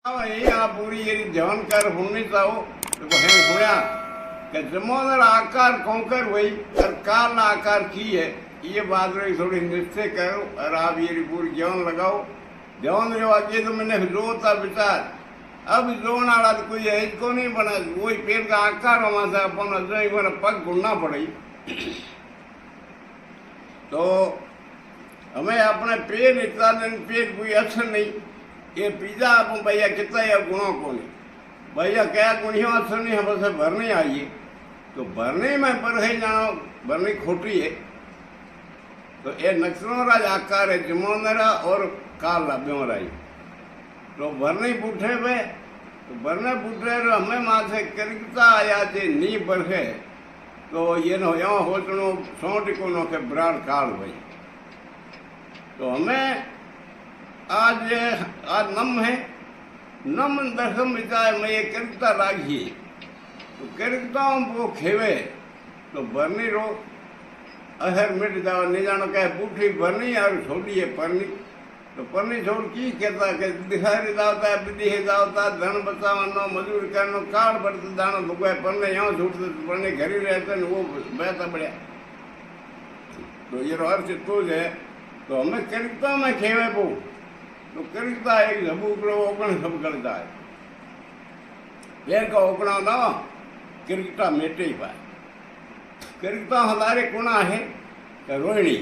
यहाँ पूरी ये जानकार होनी चाहो तो हम सुना कि जमोदर आकार कोंकर वही और काल आकार की है ये बात रही थोड़ी निश्चय करो और आप ये पूरी ज्ञान लगाओ ज्ञान जो आगे तो मैंने जोता विचार अब जोन वाला तो कोई है इसको नहीं बना वही पेड़ का आकार वहां से अपन जो पग ढूंढना पड़ी तो हमें अपने पेड़ इतना दिन पेड़ कोई असर नहीं ये पिज्जा आप भैया कितना या गुणों को नहीं भैया क्या गुणियों असर नहीं हम से भरने आइए तो भरने में पर है जानो भरनी खोटी है तो ये नक्सलों आकार है जमोनरा और काला ब्योराई तो भरने पूठे पे तो भरने पूठे तो हमें माथे करता आया जे नी भरे तो ये नो यहाँ होचनो सोट को नो के ब्रांड काल भाई तो हमें आज नम है नम दसम विचार में ये करता राखी तो करताओं को खेवे तो भरनी रो अहर मिट जाओ नहीं जानो कहे बूठी भरनी और छोड़ी है परनी तो परनी छोड़ की कहता कि दिखारी जाता है विधि जाता धन बचावनो मजूर करनो काल बढ़ते दानो दुकाय परने यहाँ छूटते परने घरी रहते वो बहता बढ़िया तो ये अर्थ तो है तो हमें करता में खेवे पो तो करता एक जबूकड़ो ओकण सब करता है पेड़ का ओकड़ा ना किरकटा मेटे ही पाए किरकटा हमारे कुणा है कि रोहिणी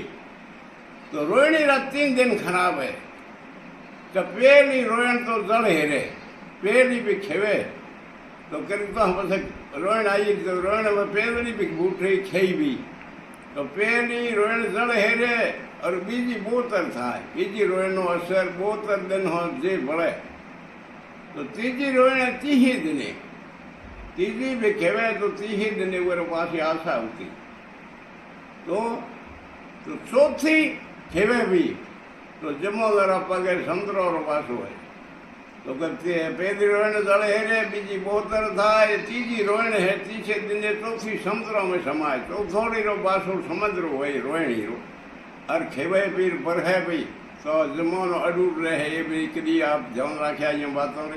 तो रोहिणी रा 3 दिन खराब है तो पहली रोहन तो जड़ हेरे पहली भी खेवे तो किरकटा हम रोहन आई तो रोहन में पहली भी बूठी खेई भी तो पहली रोहन जड़ हेरे और बीजी बोतर था बीजी रोहन असर बोतर दिन हो जे बढ़े तो तीजी रोहन तीही दिने तीजी भी खेवे तो तीही दिने वो पास आशा होती तो चौथी खेवे भी तो जमोदरा पगे संतरो पासो है तो कहते हैं पहली रोहन जड़े हेरे बीजी बोतर था ये तीजी रोहन है तीसरे दिने चौथी समुद्र में समाये तो थोड़ी रो पासो समुद्र हो रोहिणी रो और खेवे पीर बरहे भी तो जमोनो अडूर रहे ये भी कदी आप ध्यान रखे ये बातों ने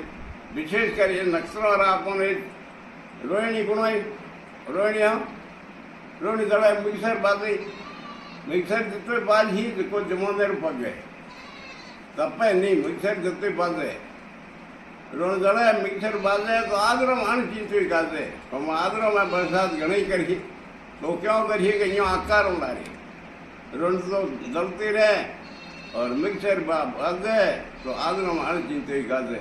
विशेष कर ये नक्सलो आपने रोहिणी गुणाई रोहिणी हाँ रोहिणी जड़ा मिक्सर बाजी मिक्सर जितने बाज ही को जमोनेर पग गए तपे नहीं मिक्सर जितने बाजे रोहिणी जड़ा मिक्सर बाजे तो आदरो मान चीज काजे हम आदरो में बरसात घनी करी तो क्यों करिए कि यहाँ आकार उड़ारी रोड तो जलती रहे और मिक्सर बाजे तो आदरो मान चीज काजे